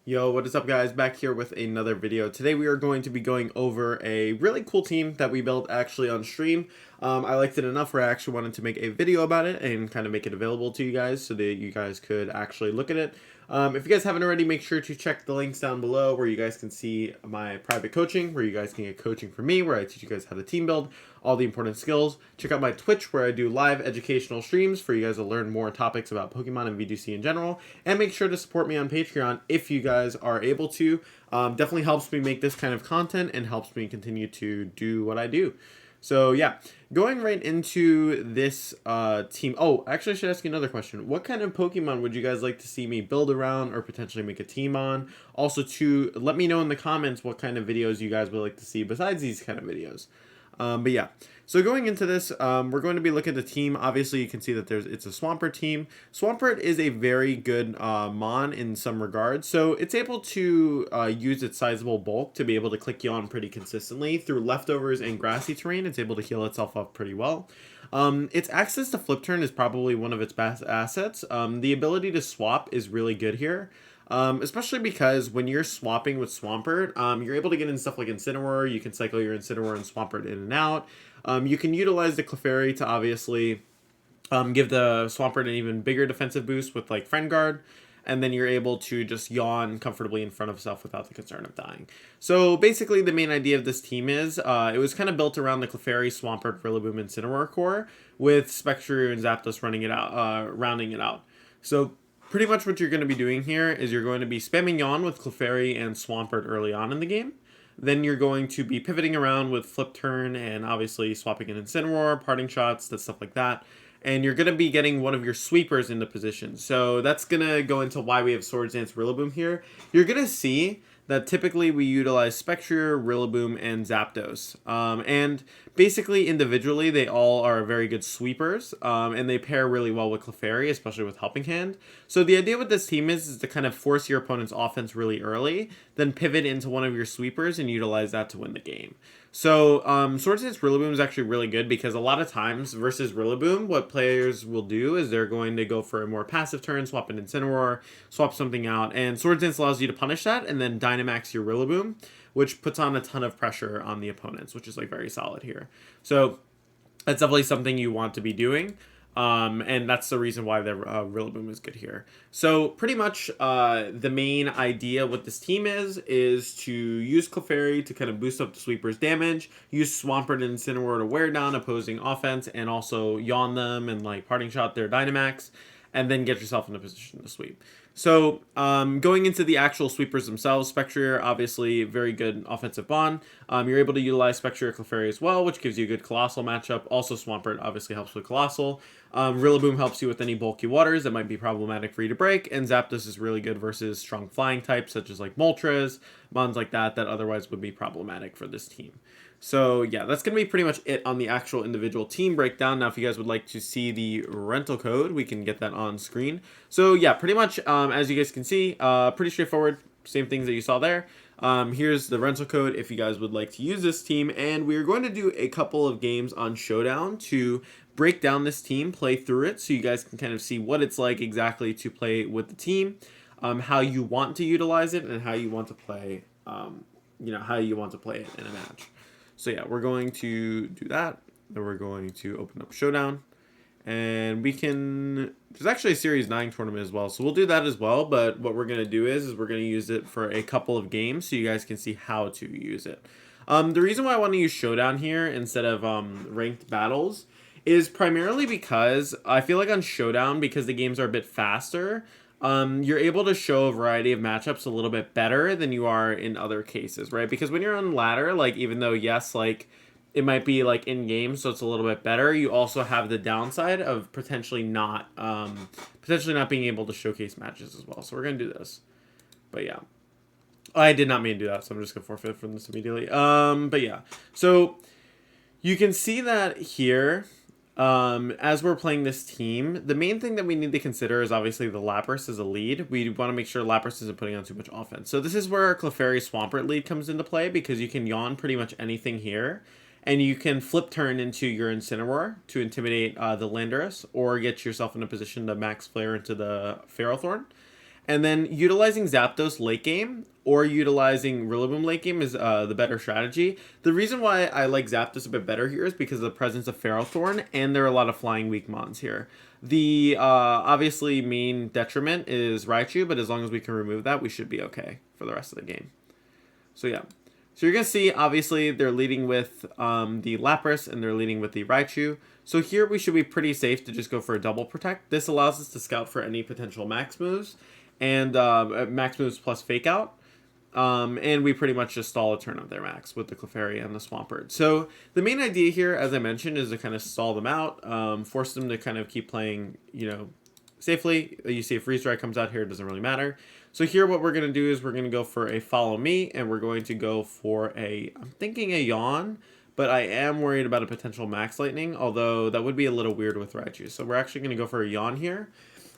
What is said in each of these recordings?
Yo, what is up guys? Back here with another video. Today we are going to be going over a really cool team that we built actually on stream. I liked it enough where I actually wanted to make a video about it and kind of make it available to you guys so that you guys could actually look at it. If you guys haven't already, make sure to check the links down below where you guys can see my private coaching, where you guys can get coaching from me, where I teach you guys how to team build, all the important skills. Check out my Twitch where I do live educational streams for you guys to learn more topics about Pokemon and VGC in general. And make sure to support me on Patreon if you guys are able to. Definitely helps me make this kind of content and helps me continue to do what I do. So yeah, going right into this team. Oh, actually I should ask you another question. What kind of Pokemon would you guys like to see me build around or potentially make a team on? Also, to let me know in the comments what kind of videos you guys would like to see besides these kind of videos. But yeah, so going into this, we're going to be looking at the team. Obviously, you can see that it's a Swampert team. Swampert is a very good mon in some regards. So it's able to use its sizable bulk to be able to click you on pretty consistently. Through leftovers and grassy terrain, it's able to heal itself up pretty well. Its access to flip turn is probably one of its best assets. The ability to swap is really good here. Especially because when you're swapping with Swampert, you're able to get in stuff like Incineroar. You can cycle your Incineroar and Swampert in and out. You can utilize the Clefairy to obviously give the Swampert an even bigger defensive boost with like Friend Guard. And then you're able to just yawn comfortably in front of self without the concern of dying. So basically the main idea of this team is it was kind of built around the Clefairy, Swampert, Rillaboom, and Incineroar core with Spectre and Zapdos running it out, rounding it out. So pretty much what you're going to be doing here is you're going to be spamming Yawn with Clefairy and Swampert early on in the game. Then you're going to be pivoting around with Flip Turn and obviously swapping an Incineroar, Parting Shots, that stuff like that. And you're going to be getting one of your sweepers into position. So that's going to go into why we have Swords Dance Rillaboom here. You're going to see that typically we utilize Spectre, Rillaboom, and Zapdos. And basically, individually, they all are very good sweepers, and they pair really well with Clefairy, especially with Helping Hand. So the idea with this team is to kind of force your opponent's offense really early, then pivot into one of your sweepers and utilize that to win the game. So Swords Dance Rillaboom is actually really good because a lot of times versus Rillaboom, what players will do is they're going to go for a more passive turn, swap an Incineroar, swap something out, and Swords Dance allows you to punish that and then Dynamax your Rillaboom, which puts on a ton of pressure on the opponents, which is like very solid here. So that's definitely something you want to be doing. And that's the reason why the Rillaboom is good here. So pretty much the main idea with this team is to use Clefairy to kind of boost up the sweeper's damage, use Swampert and Incineroar to wear down opposing offense, and also yawn them and like Parting Shot their Dynamax, and then get yourself in a position to sweep. So going into the actual sweepers themselves, Spectre, obviously very good offensive bond. You're able to utilize Spectre or Clefairy as well, which gives you a good Colossal matchup. Also Swampert obviously helps with Colossal. Rillaboom helps you with any bulky waters that might be problematic for you to break, and Zapdos is really good versus strong flying types such as like Moltres, mons like that otherwise would be problematic for this team. So yeah, that's going to be pretty much it on the actual individual team breakdown. Now, if you guys would like to see the rental code, we can get that on screen. So yeah, pretty much as you guys can see, pretty straightforward, same things that you saw there. Here's the rental code if you guys would like to use this team, and we're going to do a couple of games on Showdown to break down this team, play through it, so you guys can kind of see what it's like exactly to play with the team, how you want to utilize it, and how you want to play, how you want to play it in a match. So yeah, we're going to do that. Then we're going to open up Showdown. And we can... There's actually a Series 9 tournament as well. So we'll do that as well. But what we're going to do is we're going to use it for a couple of games so you guys can see how to use it. The reason why I want to use Showdown here instead of ranked battles is primarily because I feel like on Showdown, because the games are a bit faster, you're able to show a variety of matchups a little bit better than you are in other cases, right? Because when you're on ladder, like even though yes, like it might be like in game, so it's a little bit better, you also have the downside of potentially not being able to showcase matches as well. So we're gonna do this, but yeah, I did not mean to do that, so I'm just gonna forfeit from this immediately. But yeah, so you can see that here. As we're playing this team, the main thing that we need to consider is obviously the Lapras as a lead. We want to make sure Lapras isn't putting on too much offense. So this is where our Clefairy Swampert lead comes into play because you can yawn pretty much anything here. And you can flip turn into your Incineroar to intimidate the Landorus or get yourself in a position to max flare into the Ferrothorn. And then utilizing Zapdos late game or utilizing Rillaboom late game is the better strategy. The reason why I like Zapdos a bit better here is because of the presence of Ferrothorn, and there are a lot of flying weak mons here. The obviously main detriment is Raichu, but as long as we can remove that, we should be okay for the rest of the game. So yeah. So you're going to see, obviously, they're leading with the Lapras, and they're leading with the Raichu. So here we should be pretty safe to just go for a double protect. This allows us to scout for any potential max moves, and max moves plus fake out. And we pretty much just stall a turn of their max with the Clefairy and the Swampert. So the main idea here, as I mentioned, is to kind of stall them out, force them to kind of keep playing, safely. You see a Freeze Dry comes out here, it doesn't really matter. So here what we're going to do is we're going to go for a Follow Me, and we're going to go for I'm thinking a Yawn, but I am worried about a potential Max Lightning, although that would be a little weird with Raichu. So we're actually going to go for a Yawn here.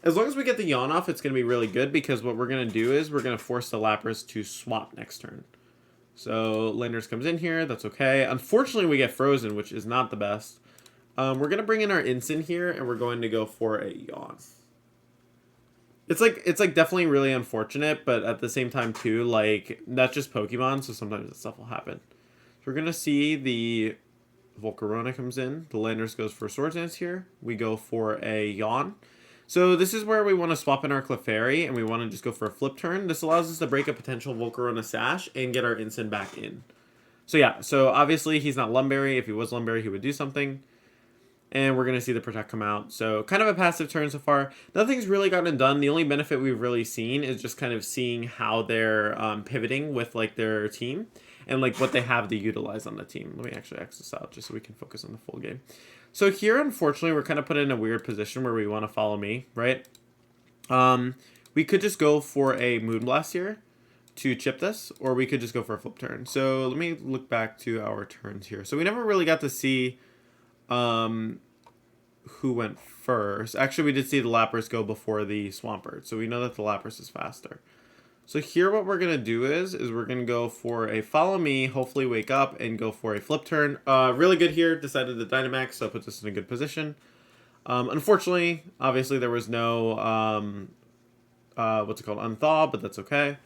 As long as we get the Yawn off, it's going to be really good, because what we're going to do is we're going to force the Lapras to swap next turn. So Landers comes in here, that's okay. Unfortunately, we get frozen, which is not the best. We're going to bring in our Instant here, and we're going to go for a Yawn. It's like definitely really unfortunate, but at the same time too, like, that's just Pokemon, so sometimes that stuff will happen. So we're gonna see the Volcarona comes in. The Landers goes for Swords Dance here. We go for a Yawn. So this is where we want to swap in our Clefairy, and we want to just go for a flip turn. This allows us to break a potential Volcarona Sash and get our Instant back in. So yeah, so obviously he's not Lumberry. If he was Lumberry, he would do something. And we're going to see the Protect come out. So kind of a passive turn so far. Nothing's really gotten done. The only benefit we've really seen is just kind of seeing how they're pivoting with like their team. And like what they have to utilize on the team. Let me actually X this out just so we can focus on the full game. So here, unfortunately, we're kind of put in a weird position where we want to Follow Me, right? We could just go for a Moonblast here to chip this. Or we could just go for a flip turn. So let me look back to our turns here. So we never really got to see who went first. Actually, we did see the Lapras go before the Swampert, so we know that the Lapras is faster. So here what we're going to do is we're going to go for a Follow Me, hopefully wake up, and go for a flip turn. Really good here, decided the Dynamax, so it puts us in a good position. Unfortunately, obviously there was no, what's it called, Unthaw, but that's okay.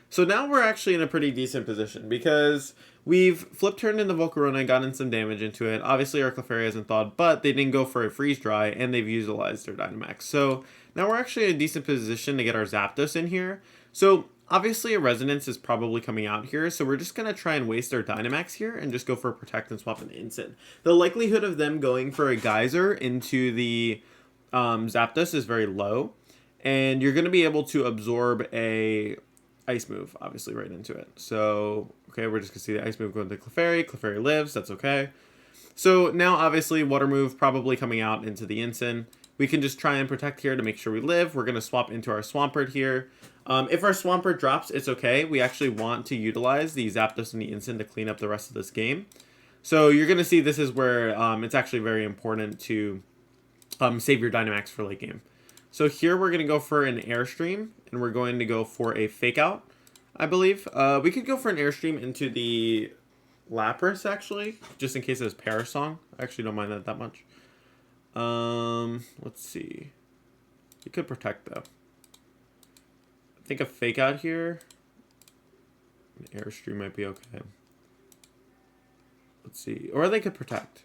So now we're actually in a pretty decent position because we've flip turned in the Volcarona and gotten some damage into it. Obviously our Clefairy hasn't thawed, but they didn't go for a Freeze Dry and they've utilized their Dynamax. So now we're actually in a decent position to get our Zapdos in here. So obviously a Resonance is probably coming out here, so we're just going to try and waste our Dynamax here and just go for a Protect and swap an Instant. The likelihood of them going for a Geyser into the Zapdos is very low, and you're going to be able to absorb a Ice move, obviously, right into it. So, okay, we're just going to see the Ice move going to Clefairy. Clefairy lives, that's okay. So now, obviously, Water move probably coming out into the Instant. We can just try and Protect here to make sure we live. We're going to swap into our Swampert here. If our Swampert drops, it's okay. We actually want to utilize the Zapdos and the Instant to clean up the rest of this game. So you're going to see this is where it's actually very important to save your Dynamax for late game. So here we're going to go for an Airstream, and we're going to go for a Fake Out, I believe. We could go for an Airstream into the Lapras, actually, just in case it was Paris Song. I actually don't mind that much. Let's see. You could Protect, though. I think a Fake Out here. An Airstream might be okay. Let's see. Or they could Protect.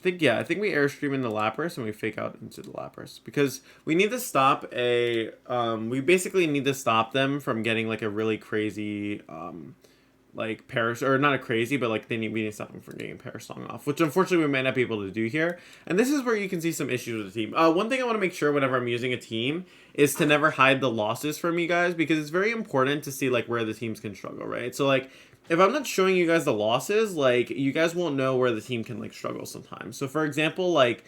I think we Airstream in the Lapras and we Fake Out into the Lapras because we need to stop a we basically need to stop them from getting like a really crazy like Paris, or not a crazy, but like we need to stop them from getting Paris Song off, which unfortunately we might not be able to do here. And this is where you can see some issues with the team. One thing I want to make sure whenever I'm using a team is to never hide the losses from you guys, because it's very important to see like where the teams can struggle, right? So like if I'm not showing you guys the losses, like you guys won't know where the team can like struggle sometimes. So for example, like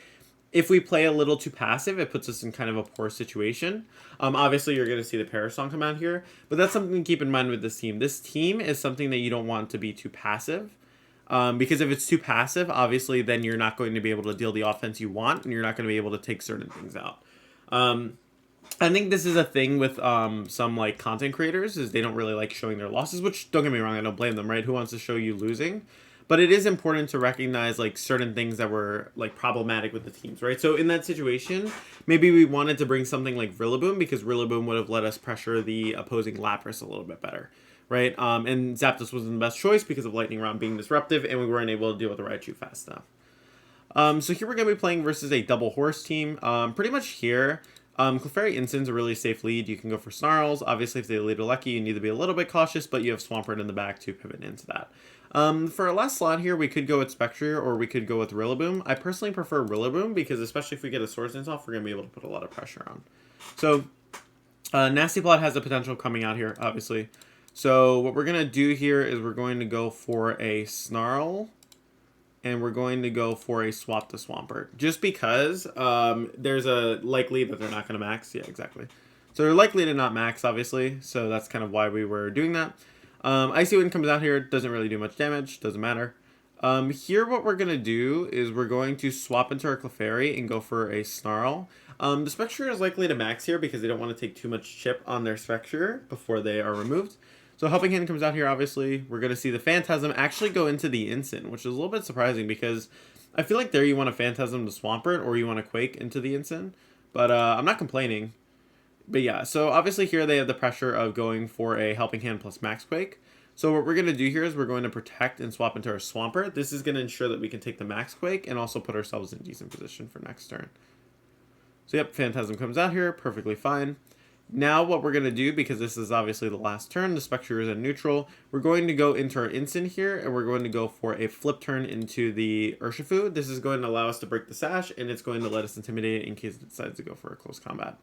if we play a little too passive, it puts us in kind of a poor situation. Obviously, you're going to see the Paris Song come out here, but that's something to keep in mind with this team. This team is something that you don't want to be too passive, because if it's too passive, obviously, then you're not going to be able to deal the offense you want, and you're not going to be able to take certain things out. I think this is a thing with some like content creators, is they don't really like showing their losses, which don't get me wrong, I don't blame them, right? Who wants to show you losing? but it is important to recognize like certain things that were like problematic with the teams, right? So in that situation, maybe we wanted to bring something like Rillaboom because Rillaboom would have let us pressure the opposing Lapras a little bit better, right? And Zapdos wasn't the best choice because of Lightning Round being disruptive, and we weren't able to deal with the Raichu fast enough. So here we're going to be playing versus a double horse team. Pretty much here, Clefairy Instin's a really safe lead. You can go for Snarls. Obviously, if they lead a Lucky, you need to be a little bit cautious, but you have Swampert in the back to pivot into that. For our last slot here, we could go with Spectre or we could go with Rillaboom. I personally prefer Rillaboom because especially if we get a Swords Dance off, we're going to be able to put a lot of pressure on. So, Nasty Plot has the potential coming out here, obviously. So what we're going to do here is we're going to go for a Snarl. And we're going to go for a swap to Swampert. Just because there's a likely that they're not going to max. Yeah, exactly. So they're likely to not max, obviously. So that's kind of why we were doing that. Icy Wind comes out here. Doesn't really do much damage. Doesn't matter. Here what we're going to do is we're going to swap into our Clefairy and go for a Snarl. The Spectre is likely to max here because they don't want to take too much chip on their Spectre before they are removed. So Helping Hand comes out here, obviously. We're going to see the Phantasm actually go into the Instant, which is a little bit surprising because I feel like there you want a Phantasm to Swampert or you want to Quake into the Instant. But I'm not complaining. But yeah, so obviously here they have the pressure of going for a Helping Hand plus Max Quake. So what we're going to do here is we're going to protect and swap into our Swampert. This is going to ensure that we can take the Max Quake and also put ourselves in decent position for next turn. So yep, Phantasm comes out here, perfectly fine. Now what we're going to do, because this is obviously the last turn, the Spectre is in neutral, we're going to go into our Instant here, and we're going to go for a flip turn into the Urshifu. This is going to allow us to break the Sash, and it's going to let us Intimidate in case it decides to go for a close combat.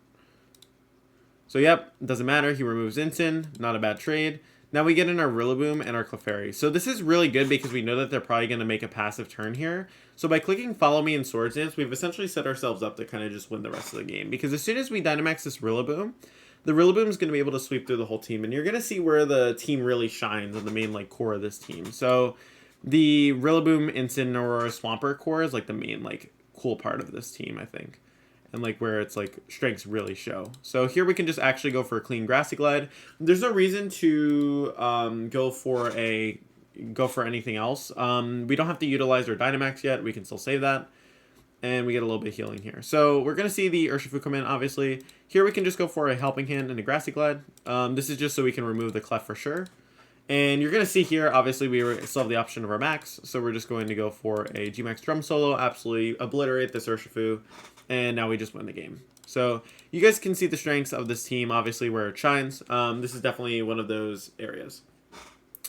So yep, doesn't matter, he removes Instant, not a bad trade. Now we get in our Rillaboom and our Clefairy. So this is really good because we know that they're probably going to make a passive turn here. So by clicking Follow Me and Swords Dance, we've essentially set ourselves up to kind of just win the rest of the game. Because as soon as we Dynamax this Rillaboom, the Rillaboom is going to be able to sweep through the whole team. And you're going to see where the team really shines on the main like core of this team. So the Rillaboom, Instant, Aurora, Swampert core is like the main like cool part of this team, I think. And like where it's like strengths really show. So here we can just actually go for a clean Grassy Glide. There's no reason to go for anything else. We don't have to utilize our Dynamax yet. We can still save that. And we get a little bit of healing here. So we're going to see the Urshifu come in, obviously. Here we can just go for a Helping Hand and a Grassy Glide. This is just so we can remove the Clef for sure. And you're going to see here, obviously, we still have the option of our Max. So we're just going to go for a G-Max Drum Solo, absolutely obliterate this Urshifu. And now we just win the game. So you guys can see the strengths of this team, obviously, where it shines. This is definitely one of those areas.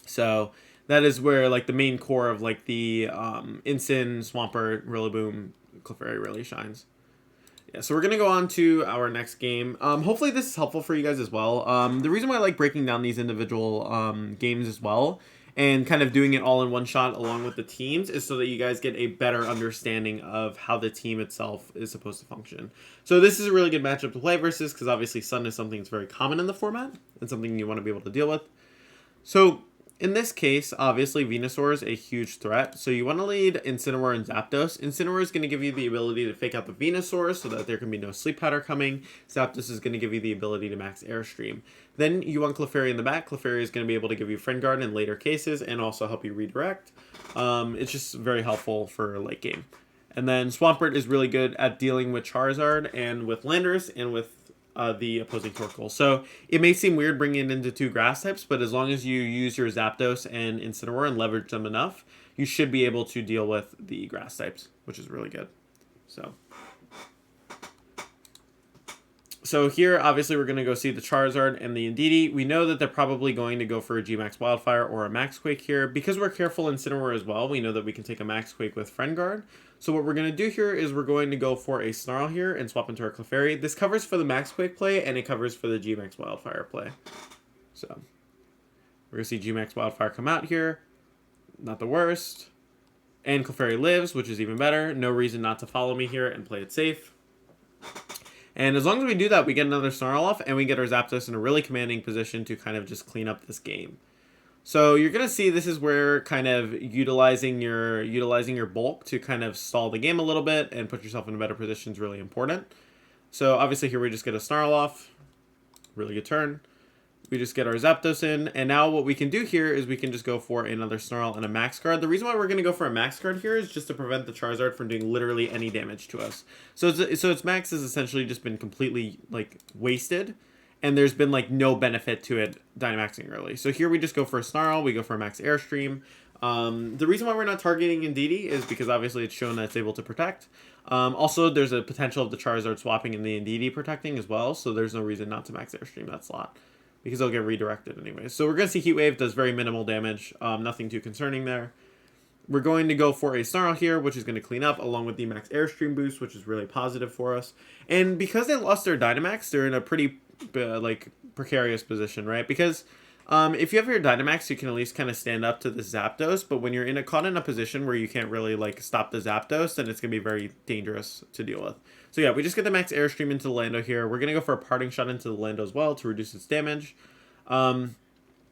So that is where like the main core of like the Instant, Swampert, Rillaboom, Clefairy really shines. Yeah, so we're going to go on to our next game. Hopefully this is helpful for you guys as well. The reason why I like breaking down these individual games as well and kind of doing it all in one shot along with the teams is so that you guys get a better understanding of how the team itself is supposed to function. So this is a really good matchup to play versus because obviously Sun is something that's very common in the format and something you want to be able to deal with. So in this case, obviously Venusaur is a huge threat. So you want to lead Incineroar and Zapdos. Incineroar is going to give you the ability to fake out the Venusaur so that there can be no Sleep Powder coming. Zapdos is going to give you the ability to max Airstream. Then you want Clefairy in the back. Clefairy is going to be able to give you Friend Guard in later cases and also help you redirect. It's just very helpful for late game. And then Swampert is really good at dealing with Charizard and with Landorus and with the opposing Torkoal. So it may seem weird bringing it into two grass types, but as long as you use your Zapdos and Incineroar and leverage them enough, you should be able to deal with the grass types, which is really good. So here, obviously, we're going to go see the Charizard and the Indeedee. We know that they're probably going to go for a G-Max Wildfire or a Max Quake here. Because we're careful in Incineroar as well, we know that we can take a Max Quake with Friend Guard. So what we're going to do here is we're going to go for a Snarl here and swap into our Clefairy. This covers for the Max Quake play, and it covers for the G-Max Wildfire play. So we're going to see G-Max Wildfire come out here. Not the worst. And Clefairy lives, which is even better. No reason not to follow me here and play it safe. And as long as we do that, we get another Snarl off, and we get our Zapdos in a really commanding position to kind of just clean up this game. So you're going to see this is where kind of utilizing your bulk to kind of stall the game a little bit and put yourself in a better position is really important. So obviously here we just get a Snarl off. Really good turn. We just get our Zapdos in, and now what we can do here is we can just go for another Snarl and a Max card. The reason why we're going to go for a Max card here is just to prevent the Charizard from doing literally any damage to us. So its Max has essentially just been completely, like, wasted, and there's been, like, no benefit to it Dynamaxing early. So here we just go for a Snarl, we go for a Max Airstream. The reason why we're not targeting Indeedee is because obviously it's shown that it's able to protect. Also, there's a potential of the Charizard swapping and the Indeedee protecting as well, so there's no reason not to Max Airstream that slot, because they'll get redirected anyway. So we're going to see Heat Wave does very minimal damage, nothing too concerning there. We're going to go for a Snarl here, which is going to clean up, along with the Max Airstream boost, which is really positive for us. And because they lost their Dynamax, they're in a pretty, precarious position, right? Because if you have your Dynamax, you can at least kind of stand up to the Zapdos, but when you're caught in a position where you can't really, like, stop the Zapdos, then it's going to be very dangerous to deal with. So yeah, we just get the Max Airstream into the Lando here. We're going to go for a Parting Shot into the Lando as well to reduce its damage,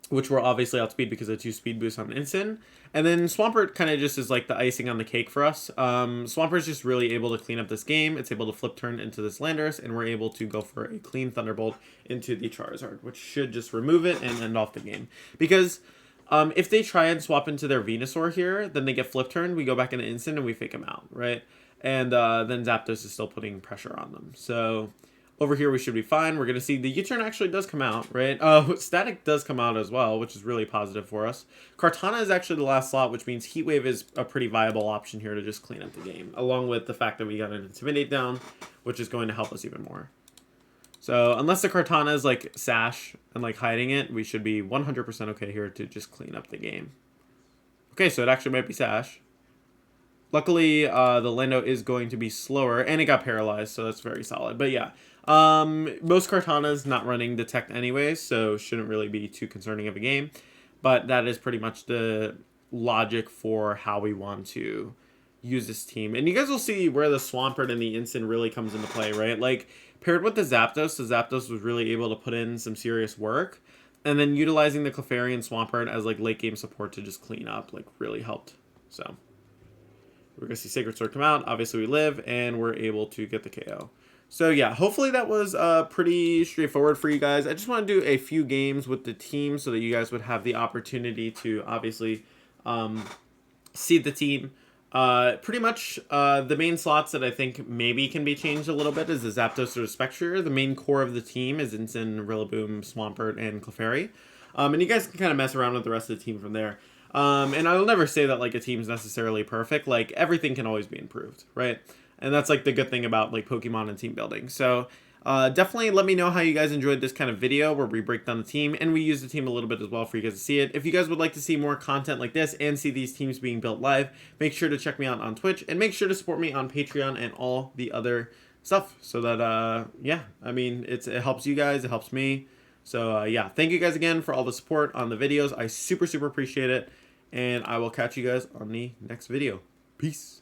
which we're obviously outspeed because it's 2 speed boosts on Incin. And then Swampert kind of just is like the icing on the cake for us. Swampert's just really able to clean up this game. It's able to flip turn into this Landorus, and we're able to go for a clean Thunderbolt into the Charizard, which should just remove it and end off the game. Because if they try and swap into their Venusaur here, then they get flip turned, we go back into Incin and we fake them out, right? And then Zapdos is still putting pressure on them. So over here we should be fine. We're going to see the U-turn actually does come out, right? Static does come out as well, which is really positive for us. Kartana is actually the last slot, which means Heat Wave is a pretty viable option here to just clean up the game, along with the fact that we got an Intimidate down, which is going to help us even more. So unless the Kartana is like Sash and like hiding it, we should be 100% okay here to just clean up the game. Okay, so it actually might be Sash. Luckily, the Lando is going to be slower, and it got paralyzed, so that's very solid. But yeah, most Kartana's not running Detect anyways, so shouldn't really be too concerning of a game. But that is pretty much the logic for how we want to use this team. And you guys will see where the Swampert and the Incin really comes into play, right? Like, paired with the Zapdos was really able to put in some serious work. And then utilizing the Clefairy and Swampert as, like, late-game support to just clean up, like, really helped. So we're going to see Sacred Sword come out. Obviously, we live, and we're able to get the KO. So, yeah, hopefully that was pretty straightforward for you guys. I just want to do a few games with the team so that you guys would have the opportunity to, obviously, see the team. Pretty much the main slots that I think maybe can be changed a little bit is the Zapdos or the Spectre. The main core of the team is Incin, Rillaboom, Swampert, and Clefairy. And you guys can kind of mess around with the rest of the team from there. And I'll never say that, like, a team's necessarily perfect. Like, everything can always be improved, right? And that's, like, the good thing about, like, Pokemon and team building. So, definitely let me know how you guys enjoyed this kind of video where we break down the team, and we use the team a little bit as well for you guys to see it. If you guys would like to see more content like this and see these teams being built live, make sure to check me out on Twitch, and make sure to support me on Patreon and all the other stuff, so that, yeah, I mean, it helps you guys, it helps me. So, yeah, thank you guys again for all the support on the videos. I super appreciate it. And I will catch you guys on the next video. Peace.